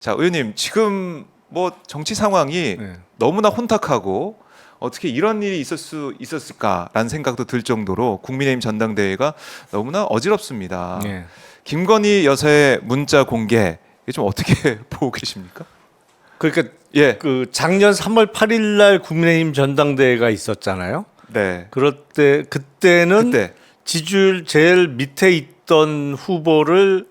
자, 의원님 지금 뭐 정치 상황이 네. 너무나 혼탁하고 어떻게 이런 일이 있을 수 있었을까라는 생각도 들 정도로 국민의힘 전당대회가 너무나 어지럽습니다. 네. 김건희 여사의 문자 공개 이게 좀 어떻게 보고 계십니까? 그러니까 예, 그 작년 3월 8일 날 국민의힘 전당대회가 있었잖아요. 네, 그럴 때 그때는 그때 지지율 제일 밑에 있던 후보를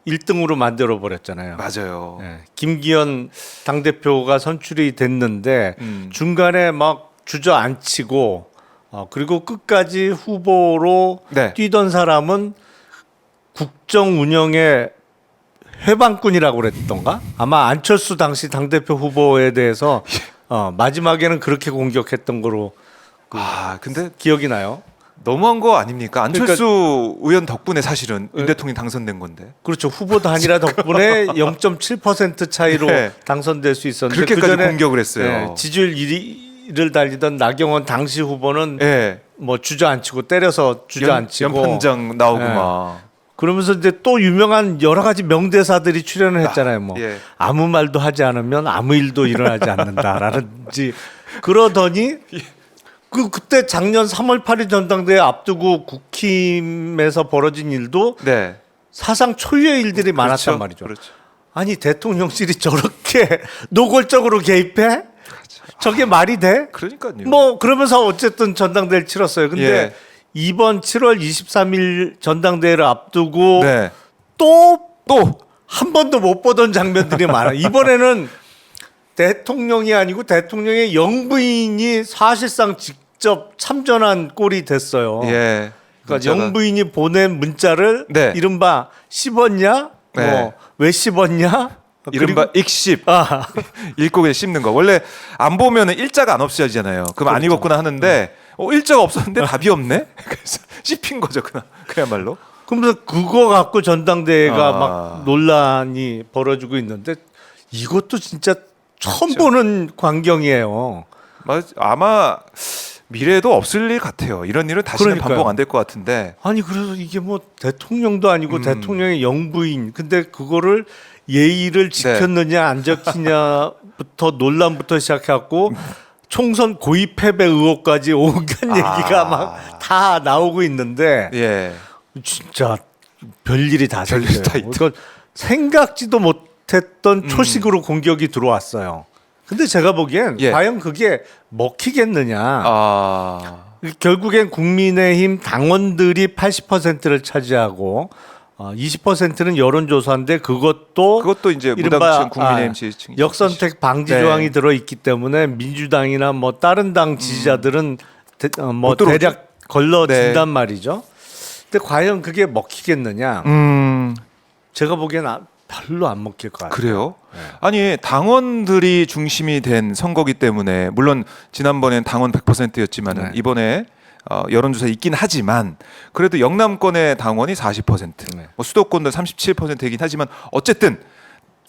1등으로 만들어 버렸잖아요. 맞아요. 네. 김기현 당대표가 선출이 됐는데 중간에 막 주저앉히고 그리고 끝까지 후보로 네. 뛰던 사람은 국정 운영의 해방꾼이라고 그랬던가? 아마 안철수 당시 당대표 후보에 대해서 마지막에는 그렇게 공격했던 거로 근데 기억이 나요. 너무한 거 아닙니까? 안철수 의원 덕분에 사실은 윤 네. 대통령이 당선된 건데. 그렇죠. 후보 단일화 덕분에 0.7% 차이로 네. 당선될 수 있었는데 그렇게까지 그전에 공격을 했어요. 지지율 1위를 달리던 나경원 당시 후보는 예, 뭐 주저앉히고 때려서 주저앉히고 연판장 나오고 예. 막. 그러면서 이제 또 유명한 여러 가지 명대사들이 출연을 했잖아요. 뭐 예. 아무 말도 하지 않으면 아무 일도 일어나지 않는다라든지 그러더니 그때 작년 3월 8일 전당대회 앞두고 국힘에서 벌어진 일도 네. 사상 초유의 일들이 많았단 말이죠. 그렇죠. 아니 대통령실이 저렇게 노골적으로 개입해? 저게 말이 돼? 그러니까요. 뭐 그러면서 어쨌든 전당대회를 치렀어요. 근데 예. 이번 7월 23일 전당대회를 앞두고 네. 또 한 번도 못 보던 장면들이 많아. 이번에는 대통령이 아니고 대통령의 영부인이 사실상 직접 참전한 꼴이 됐어요. 예. 그러니까 문자가- 영부인이 보낸 문자를 네. 이른바 씹었냐? 네. 뭐 왜 씹었냐? 이른바 익씹. 아, 읽고 그냥 씹는 거. 원래 안 보면은 일자가 안 없어지잖아요. 그럼 안 그렇죠. 읽었구나 하는데 일자가 없었는데 답이 없네. 그래서 씹힌 거죠, 그야말로. 그러면서 그거 갖고 전당대회가 아. 막 논란이 벌어지고 있는데 이것도 진짜 처음 그렇죠. 보는 광경이에요. 아마 미래에도 없을 일 같아요. 이런 일은 다시는 그러니까요. 반복 안 될 것 같은데. 아니 그래서 이게 뭐 대통령도 아니고 대통령의 영부인 근데 그거를 예의를 지켰느냐 안 지켰느냐부터 논란부터 시작해갖고 총선 고의 패배 의혹까지 온갖 얘기가 막 다 나오고 있는데 예. 진짜 별일이 다 별일이 생겨요. 다 있다. 이거 생각지도 못했던 초식으로 공격이 들어왔어요. 근데 제가 보기엔 예. 과연 그게 먹히겠느냐. 아. 결국엔 국민의힘 당원들이 80%를 차지하고 20%는 여론조사인데 그것도 이제 이른바, 무당층 국민의힘 지지층 역선택 방지 네. 조항이 들어 있기 때문에 민주당이나 뭐 다른 당 지지자들은 뭐 못 들어오죠? 대략 걸러진단 네. 말이죠. 근데 과연 그게 먹히겠느냐? 제가 보기엔 별로 안 먹힐 것 같아요. 그래요? 아니 당원들이 중심이 된 선거기 때문에 물론 지난번엔 당원 100%였지만은 네. 이번에 여론조사 있긴 하지만 그래도 영남권의 당원이 40%, 네. 뭐 수도권도 37%이긴 하지만 어쨌든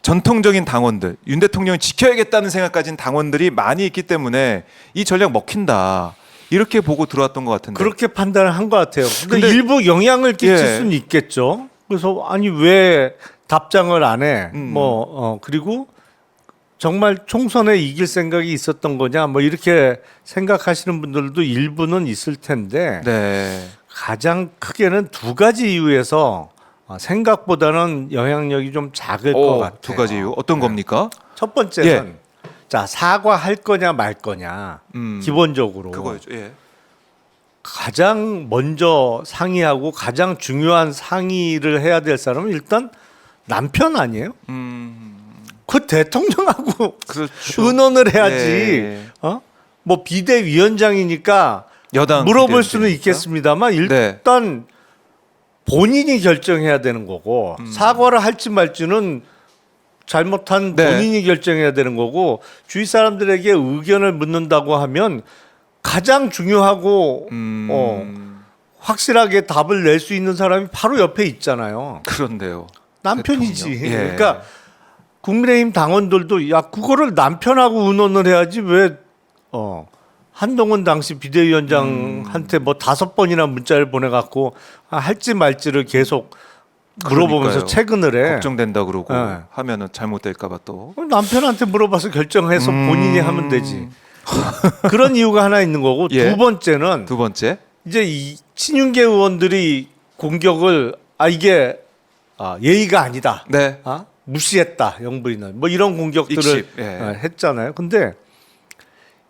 전통적인 당원들, 윤 대통령이 지켜야겠다는 생각 가진 당원들이 많이 있기 때문에 이 전략 먹힌다 이렇게 보고 들어왔던 것 같은데. 그렇게 판단을 한 것 같아요. 근데 근데- 일부 영향을 끼칠 예. 수는 있겠죠. 그래서 아니 왜 답장을 안 해? 그리고 정말 총선에 이길 생각이 있었던 거냐? 뭐 이렇게 생각하시는 분들도 일부는 있을 텐데 네. 가장 크게는 두 가지 이유에서 생각보다는 영향력이 좀 작을 것 같아요. 두 가지 이유 어떤 겁니까? 첫 번째는 자 사과할 거냐 말 거냐 기본적으로 그거였죠. 예. 가장 먼저 상의하고 가장 중요한 상의를 해야 될 사람은 일단 남편 아니에요? 그 대통령하고 그렇죠. 의논을 해야지. 네. 뭐 비대위원장이니까 여당 물어볼 수는 비대위원장이니까. 있겠습니다만 네. 일단 본인이 결정해야 되는 거고 사과를 할지 말지는 잘못한 네. 본인이 결정해야 되는 거고 주위 사람들에게 의견을 묻는다고 하면 가장 중요하고 확실하게 답을 낼 수 있는 사람이 바로 옆에 있잖아요. 그런데요. 남편이지. 대통령. 예. 그러니까 국민의힘 당원들도 야 그거를 남편하고 의논을 해야지 왜 한동훈 당시 비대위원장한테 뭐 5번이나 문자를 보내갖고 할지 말지를 계속 물어보면서 그러니까요. 퇴근을 해. 걱정된다 그러고 네. 하면은 잘못될까봐 또. 남편한테 물어봐서 결정해서 본인이 하면 되지. 그런 이유가 하나 있는 거고 예. 두 번째는 두 번째. 이제 이 친윤계 의원들이 공격을 이게 예의가 아니다. 네. 무시했다 영부인은 뭐 이런 공격들을 익십, 예. 했잖아요. 근데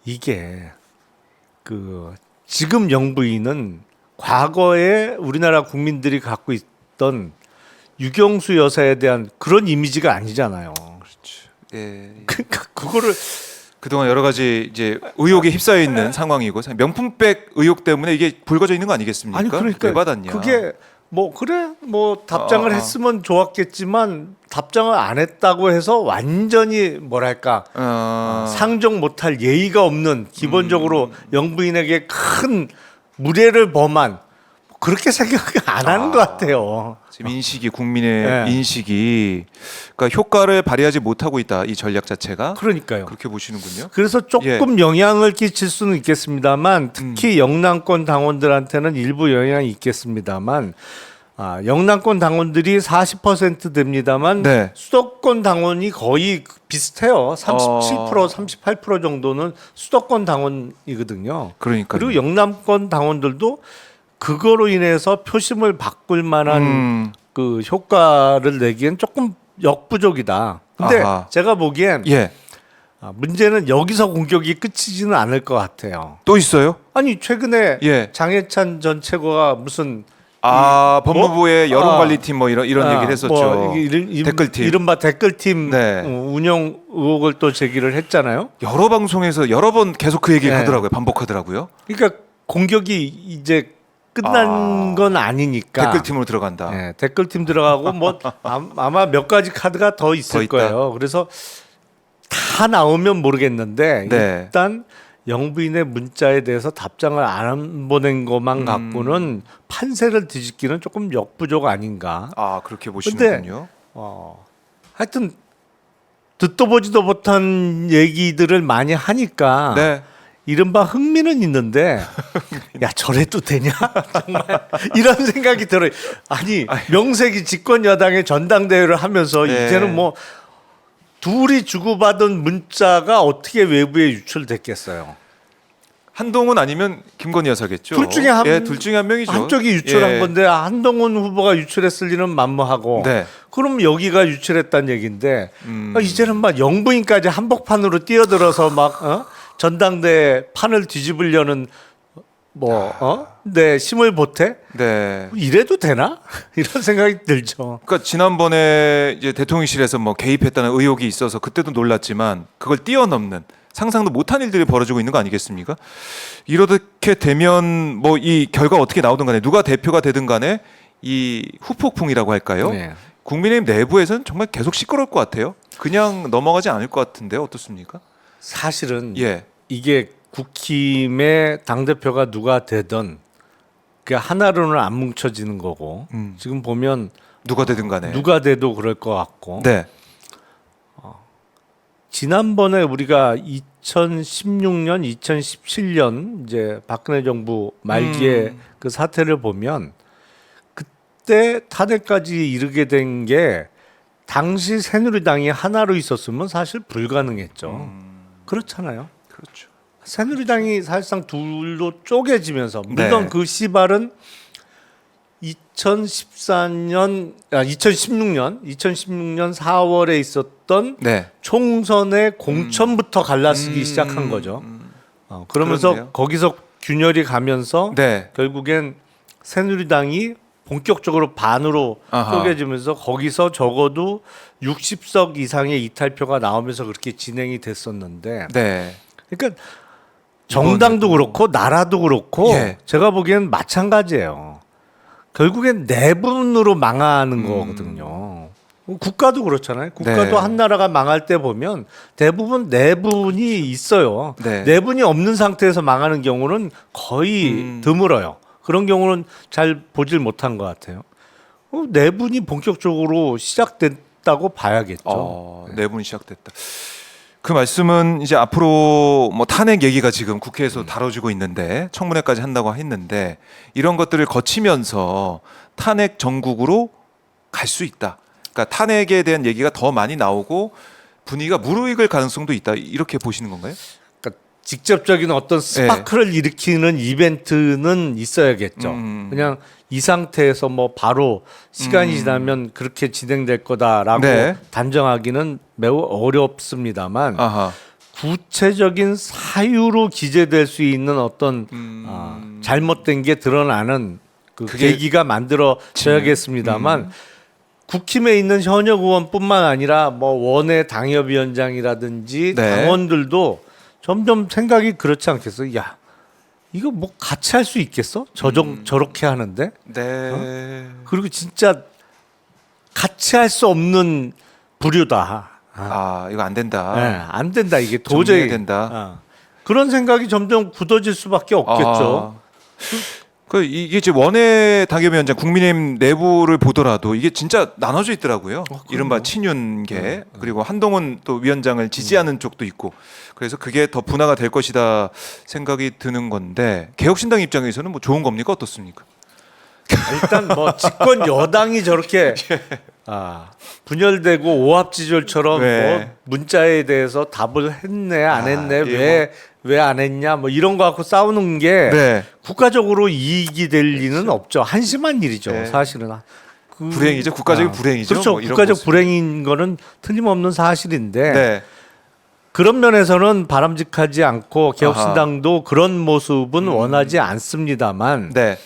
이게 그 지금 영부인은 과거에 우리나라 국민들이 갖고 있던 유경수 여사에 대한 그런 이미지가 아니잖아요. 그렇죠. 예. 그러니까 그거를 그동안 여러 가지 이제 의혹에 휩싸여 있는 상황이고 명품백 의혹 때문에 이게 불거져 있는 거 아니겠습니까? 아니 그러니까 왜 받았냐? 그게 뭐 그래 뭐 답장을 했으면 좋았겠지만 답장을 안 했다고 해서 완전히 뭐랄까 상종 못할 예의가 없는 기본적으로 영부인에게 큰 무례를 범한 그렇게 생각 안 하는 것 같아요. 지금 인식이 국민의 네. 인식이 그러니까 효과를 발휘하지 못하고 있다. 이 전략 자체가 그러니까요. 그렇게 보시는군요. 그래서 조금 영향을 끼칠 수는 있겠습니다만 특히 영남권 당원들한테는 일부 영향이 있겠습니다만 영남권 당원들이 40% 됩니다만 네. 수도권 당원이 거의 비슷해요. 37%, 38% 정도는 수도권 당원이거든요. 그러니까 그리고 영남권 당원들도 그거로 인해서 표심을 바꿀 만한 그 효과를 내기엔 조금 역부족이다. 근데 아하. 제가 보기엔 예. 문제는 여기서 공격이 끝이지는 않을 것 같아요. 또 있어요? 아니 최근에 예. 장해찬 전 최고가 무슨 법무부의 여론관리팀 뭐 이런 얘기를 했었죠. 뭐 댓글팀. 이른바 댓글팀 네. 운영 의혹을 또 제기를 했잖아요. 여러 방송에서 여러 번 계속 그 얘기를 네. 하더라고요. 반복하더라고요. 그러니까 공격이 이제 끝난 건 아니니까 댓글팀으로 들어간다. 네, 댓글팀 들어가고 뭐 아마 몇 가지 카드가 더 있을 더 있다. 거예요. 그래서 다 나오면 모르겠는데 네. 일단 영부인의 문자에 대해서 답장을 안 보낸 것만 갖고는 판세를 뒤집기는 조금 역부족 아닌가. 그렇게 보시는군요. 하여튼 듣도 보지도 못한 얘기들을 많이 하니까 네. 이른바 흥미는 있는데 야 저래도 되냐 정말 이런 생각이 들어요. 아니 명색이 집권 여당의 전당대회를 하면서 네. 이제는 뭐 둘이 주고받은 문자가 어떻게 외부에 유출됐겠어요. 한동훈 아니면 김건희 여사겠죠. 둘 중에 둘 중에 한 명이죠. 한쪽이 유출한 예. 건데 한동훈 후보가 유출했을 리는 만무하고 네. 그럼 여기가 유출했다는 얘기인데 이제는 막 영부인까지 한복판으로 뛰어들어서 막 전당대 판을 뒤집으려는 네 힘을 보태? 네. 이래도 되나? 이런 생각이 들죠. 그러니까 지난번에 이제 대통령실에서 뭐 개입했다는 의혹이 있어서 그때도 놀랐지만 그걸 뛰어넘는 상상도 못한 일들이 벌어지고 있는 거 아니겠습니까? 이렇게 되면 뭐 이 결과 어떻게 나오든 간에 누가 대표가 되든 간에 이 후폭풍이라고 할까요? 네. 국민의힘 내부에서는 정말 계속 시끄러울 것 같아요. 그냥 넘어가지 않을 것 같은데 어떻습니까? 사실은 예. 이게 국힘의 당대표가 누가 되든 그 하나로는 안 뭉쳐지는 거고 지금 보면 누가 되든 간에. 누가 돼도 그럴 것 같고 네. 지난번에 우리가 2016년, 2017년 이제 박근혜 정부 말기에 그 사태를 보면 그때 탄핵까지 이르게 된 게 당시 새누리당이 하나로 있었으면 사실 불가능했죠. 그렇잖아요. 그렇죠. 새누리당이 사실상 둘로 쪼개지면서 물론 네. 그 시발은 2016년 4월에 있었던 네. 총선의 공천부터 갈라쓰기 시작한 거죠. 그러면서 그렇네요. 거기서 균열이 가면서 네. 결국엔 새누리당이 본격적으로 반으로 아하. 쪼개지면서 거기서 적어도 60석 이상의 이탈표가 나오면서 그렇게 진행이 됐었는데 네. 그러니까 정당도 그렇고 나라도 그렇고 예. 제가 보기엔 마찬가지예요. 결국엔 내분으로 망하는 거거든요. 국가도 그렇잖아요. 국가도 네. 한 나라가 망할 때 보면 대부분 내분이 있어요. 네. 내분이 없는 상태에서 망하는 경우는 거의 드물어요. 그런 경우는 잘 보질 못한 것 같아요. 내분이 본격적으로 시작됐다고 봐야겠죠. 내분이 시작됐다. 그 말씀은 이제 앞으로 뭐 탄핵 얘기가 지금 국회에서 다뤄지고 있는데 청문회까지 한다고 했는데 이런 것들을 거치면서 탄핵 정국으로 갈 수 있다. 그러니까 탄핵에 대한 얘기가 더 많이 나오고 분위기가 무르익을 가능성도 있다. 이렇게 보시는 건가요? 그러니까 직접적인 어떤 스파크를 일으키는 이벤트는 있어야겠죠. 그냥 이 상태에서 뭐 바로 시간이 지나면 그렇게 진행될 거다라고 네. 단정하기는 매우 어렵습니다만 아하. 구체적인 사유로 기재될 수 있는 어떤 잘못된 게 드러나는 그 그게 계기가 만들어져야겠습니다만 국힘에 있는 현역 의원뿐만 아니라 뭐 원외 당협위원장이라든지 네. 당원들도 점점 생각이 그렇지 않겠어? 야, 이거 뭐 같이 할 수 있겠어? 저렇게 하는데? 네. 그리고 진짜 같이 할 수 없는 부류다. 아, 이거 안 된다. 네, 안 된다. 이게 도저히 정리해야 된다. 그런 생각이 점점 굳어질 수밖에 없겠죠. 이게 이제 원외 당협위원장 국민의힘 내부를 보더라도 이게 진짜 나눠져 있더라고요. 이른바 친윤계 그리고 한동훈 또 위원장을 지지하는 쪽도 있고 그래서 그게 더 분화가 될 것이다 생각이 드는 건데 개혁신당 입장에서는 뭐 좋은 겁니까 어떻습니까? 일단 뭐 집권 여당이 저렇게 분열되고 오합지졸처럼 네. 뭐 문자에 대해서 답을 했네 안 했네 예, 왜 안 했냐 뭐 이런 거 갖고 싸우는 게 네. 국가적으로 이익이 될 리는 없죠. 한심한 일이죠. 네. 사실은 불행이죠. 국가적인 불행이죠. 그렇죠. 뭐 이런 국가적 모습. 불행인 거는 틀림없는 사실인데 네. 그런 면에서는 바람직하지 않고 개혁신당도 그런 모습은 원하지 않습니다만 네.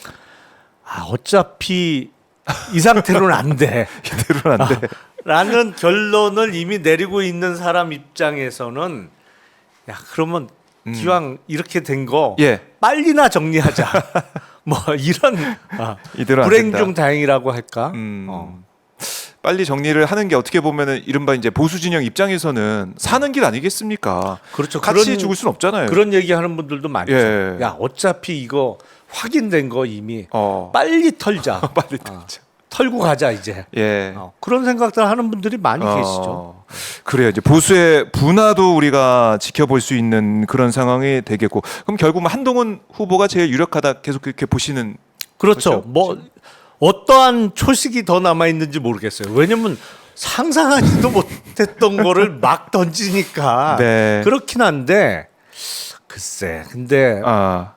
어차피 이 상태로는 안 돼. 이대로는 안 돼. 라는 결론을 이미 내리고 있는 사람 입장에서는 야 그러면 기왕 이렇게 된 거 예. 빨리나 정리하자. 뭐 이런 이대로 안 불행 된다. 중 다행이라고 할까? 빨리 정리를 하는 게 어떻게 보면은 이른바 이제 보수 진영 입장에서는 사는 길 아니겠습니까? 그렇죠. 같이 그런- 죽을 수는 없잖아요. 그런 얘기하는 분들도 많죠. 예. 야 어차피 이거 확인된 거 이미 어. 빨리 털자. 빨리 듣자. 털고 가자 이제. 예. 그런 생각들 하는 분들이 많이 계시죠. 그래요. 이제 보수의 분화도 우리가 지켜볼 수 있는 그런 상황이 되겠고, 그럼 결국 한동훈 후보가 제일 유력하다 계속 그렇게 보시는. 그렇죠. 그렇죠? 뭐 어떠한 초식이 더 남아 있는지 모르겠어요. 왜냐면 상상하지도 못했던 거를 막 던지니까 네. 그렇긴 한데 글쎄. 근데 아,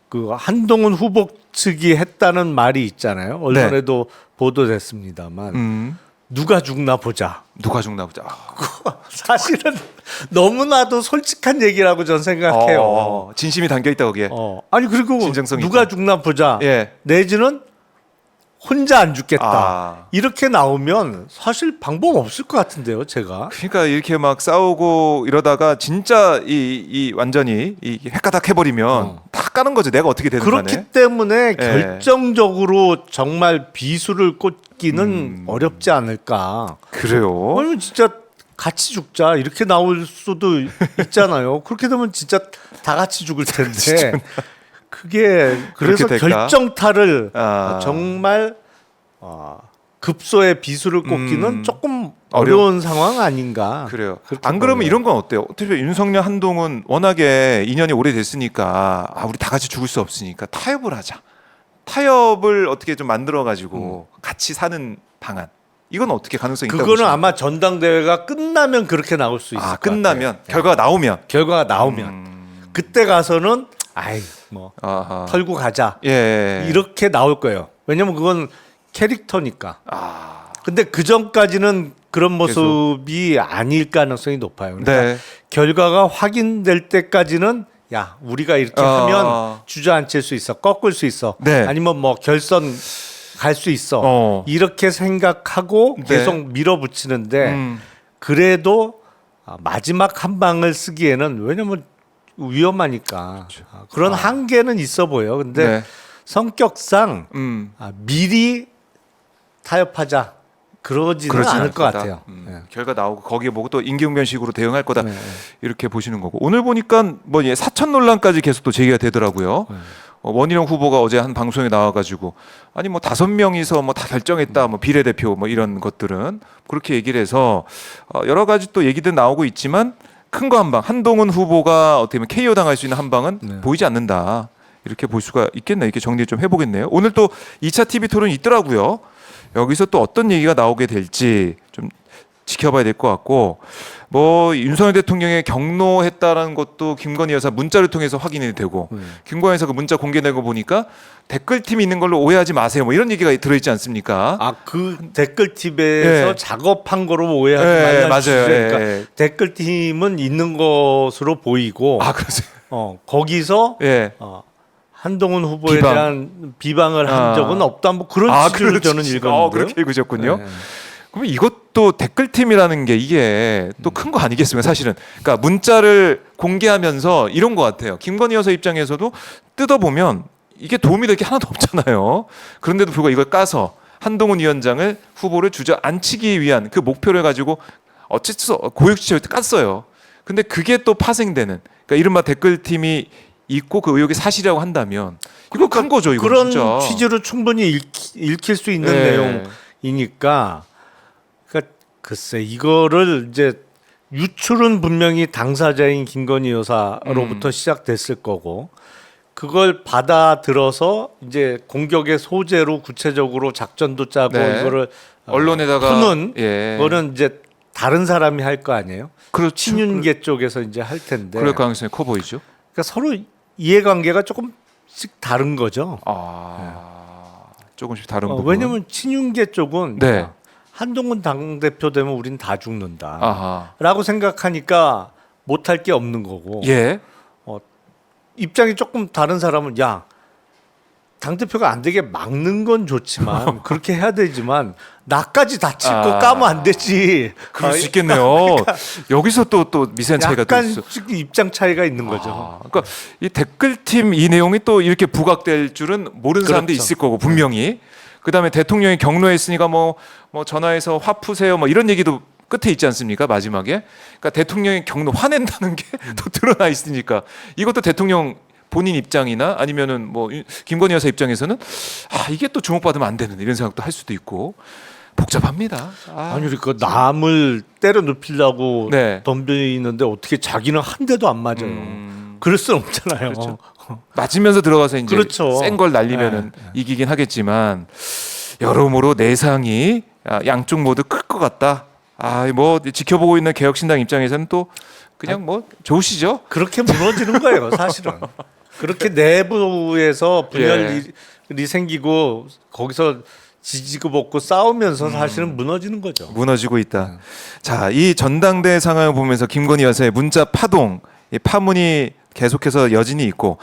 그 한동훈 후보 측이 했다는 말이 있잖아요. 언론에도 보도됐습니다만 누가 죽나 보자. 누가 죽나 보자. 아. 사실은 너무나도 솔직한 얘기라고 저는 생각해요. 진심이 담겨 있다 거기에. 아니 그리고 진정성이 누가 있다. 죽나 보자. 예. 내지는 혼자 안 죽겠다. 아. 이렇게 나오면 사실 방법 없을 것 같은데요, 제가. 그러니까 이렇게 막 싸우고 이러다가 진짜 이 완전히 이 핵가닥 해버리면 다 까는 거죠. 내가 어떻게 되는 그렇기 간에. 때문에 예. 결정적으로 정말 비수를 꽂기는 어렵지 않을까. 그래요. 아니면 진짜 같이 죽자 이렇게 나올 수도 있잖아요. 그렇게 되면 진짜 다 같이 죽을 텐데 그게 그래서 그렇게 될까? 결정타를 아. 정말 급소의 비수를 꽂기는 조금 어려워. 어려운 상황 아닌가. 그래요. 그렇게 안 그러면 보여요. 이런 건 어때요? 어떻게 윤석열 한동훈 워낙에 인연이 오래됐으니까 우리 다 같이 죽을 수 없으니까 타협을 하자. 타협을 어떻게 좀 만들어 가지고 같이 사는 방안. 이건 어떻게 가능성이 있다고 그거는 보십니까? 아마 전당대회가 끝나면 그렇게 나올 수 있을 것 끝나면 같아요. 결과가 나오면 결과가 나오면 그때 가서는 아이 뭐 아하. 털고 가자 예. 이렇게 나올 거예요. 왜냐면 그건 캐릭터니까. 아. 근데 그 전까지는 그런 모습이 아닐 가능성이 높아요. 그러니까 네. 결과가 확인될 때까지는 야 우리가 이렇게 하면 주저앉힐 수 있어, 꺾을 수 있어, 네. 아니면 뭐 결선 갈 수 있어. 이렇게 생각하고 네. 계속 밀어붙이는데 그래도 마지막 한 방을 쓰기에는 왜냐면 위험하니까 그런 한계는 있어 보여. 근데 네. 성격상 미리 타협하자 그러지는 그렇진 않을 않을 것 거다. 같아요. 예. 결과 나오고 거기에 보고 또 임기응변식으로 대응할 거다 네. 이렇게 보시는 거고 오늘 보니까 뭐 사천 논란까지 계속 또 제기가 되더라고요. 원희룡 후보가 어제 한 방송에 나와가지고 아니 뭐 5명이서 뭐 다 결정했다 뭐 비례대표 뭐 이런 것들은 그렇게 얘기를 해서 여러 가지 또 얘기들 나오고 있지만 큰 거 한 방 한동훈 후보가 어떻게 보면 KO 당할 수 있는 한 방은 네. 보이지 않는다 이렇게 볼 수가 있겠네 이렇게 정리 좀 해보겠네요. 오늘 또 2차 TV 토론이 있더라고요. 여기서 또 어떤 얘기가 나오게 될지 좀 지켜봐야 될 것 같고, 뭐 윤석열 대통령의 경로했다라는 것도 김건희 여사 문자를 통해서 확인이 되고, 김건희 여사 그 문자 공개된 거 보니까 댓글팀이 있는 걸로 오해하지 마세요, 뭐 이런 얘기가 들어있지 않습니까? 아, 그 댓글팀에서 예. 작업한 거로 오해하지 예, 말라는 맞아요. 취지죠. 그러니까 예. 댓글팀은 있는 것으로 보이고, 아, 그러세요? 거기서 예. 한동훈 후보에 비방. 대한 비방을 한 아. 적은 없다. 뭐 그런 취지로 그렇지. 저는 읽었는데요. 그렇게 읽으셨군요. 네. 그럼 이것도 댓글팀이라는 게 이게 또 큰 거 아니겠습니까? 사실은. 그러니까 문자를 공개하면서 이런 것 같아요. 김건희 여사 입장에서도 뜯어보면 이게 도움이 될 게 하나도 없잖아요. 그런데도 불구하고 이걸 까서 한동훈 위원장을 후보를 주저앉히기 위한 그 목표를 가지고 어쨌든 고육지처 깠어요. 근데 그게 또 파생되는, 그러니까 이른바 댓글팀이 있고 그 의혹이 사실이라고 한다면 이거 큰 거죠. 이거 그런 진짜. 취지로 충분히 읽힐 수 있는 예. 내용이니까, 그러니까 글쎄 이거를 이제 유출은 분명히 당사자인 김건희 여사로부터 시작됐을 거고, 그걸 받아들어서 이제 공격의 소재로 구체적으로 작전도 짜고 네. 이거를 언론에다가 푸는 예. 거는 이제 다른 사람이 할 거 아니에요. 그렇죠. 친윤계 쪽에서 이제 할 텐데, 그럴 가능성이 커 보이죠. 그러니까 서로 이해관계가 조금씩 다른 거죠. 조금씩 다른 부분. 왜냐면 친윤계 쪽은 네. 한동훈 당대표 되면 우린 다 죽는다 아하. 라고 생각하니까 못할 게 없는 거고, 예. 입장이 조금 다른 사람은 야, 당대표가 안 되게 막는 건 좋지만 그렇게 해야 되지만 나까지 다칠 거 까면 안 되지. 그럴 수 있겠네요. 여기서 또 미세한 차이가 또 있어. 약간 입장 차이가 있는 거죠. 그러니까 이 댓글팀 이 내용이 또 이렇게 부각될 줄은 모르는 사람도 그렇죠. 있을 거고 분명히. 그다음에 대통령이 경로했으니까 뭐 전화해서 화 푸세요 뭐 이런 얘기도 끝에 있지 않습니까? 마지막에. 그러니까 대통령이 경로 화낸다는 게 또 드러나 있으니까 이것도 대통령 본인 입장이나 아니면은 뭐 김건희 여사 입장에서는 이게 또 주목받으면 안 되는 이런 생각도 할 수도 있고 복잡합니다. 아니 그러니까 남을 때려 눕히려고 네. 덤비는데 어떻게 자기는 한 대도 안 맞아요. 그럴 수는 없잖아요. 그렇죠. 맞으면서 들어가서 이제 그렇죠. 센 걸 날리면은 이기긴 하겠지만 여러모로 내상이 양쪽 모두 클 것 같다. 뭐 지켜보고 있는 개혁신당 입장에서는 또 그냥 뭐 좋으시죠? 그렇게 무너지는 거예요, 사실은. 그렇게 내부에서 분열이 생기고 거기서 지지고 볶고 싸우면서 사실은 무너지는 거죠. 무너지고 있다. 자, 이 전당대 상황을 보면서 김건희 여사의 문자 파동, 이 파문이 계속해서 여진이 있고